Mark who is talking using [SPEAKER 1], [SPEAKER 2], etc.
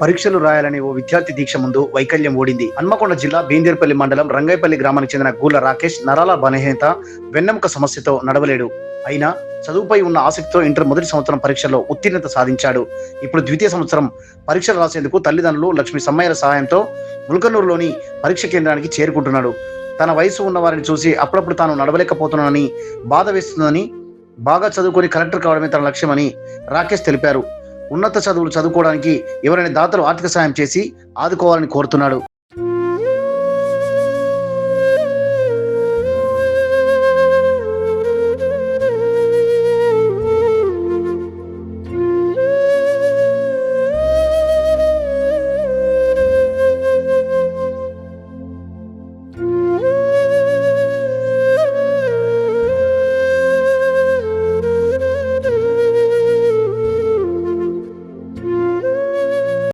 [SPEAKER 1] పరీక్షలు రాయాలని ఓ విద్యార్థి దీక్ష ముందు వైకల్యం ఓడింది. హన్మకొండ జిల్లా బేందేర్పల్లి మండలం రంగైపల్లి గ్రామానికి చెందిన గూల రాకేష్ నరాల బలహీనత, వెన్నెముక సమస్యతో నడవలేడు. అయినా చదువుపై ఉన్న ఆసక్తితో ఇంటర్ మొదటి సంవత్సరం పరీక్షల్లో ఉత్తీర్ణత సాధించాడు. ఇప్పుడు ద్వితీయ సంవత్సరం పరీక్షలు రాసేందుకు తల్లిదండ్రులు లక్ష్మీ సమ్మయ్యల సహాయంతో ముల్కనూరులోని పరీక్ష కేంద్రానికి చేరుకుంటున్నాడు. తన వయసు ఉన్న వారిని చూసి అప్పుడప్పుడు తాను నడవలేకపోతున్నానని బాధ వేస్తుందని, బాగా చదువుకొని కలెక్టర్ కావడమే తన లక్ష్యమని రాకేష్ తెలిపారు. ఉన్నత చదువులు చదువుకోవడానికి ఎవరైనా దాతలు ఆర్థిక సాయం చేసి ఆదుకోవాలని కోరుతున్నాడు.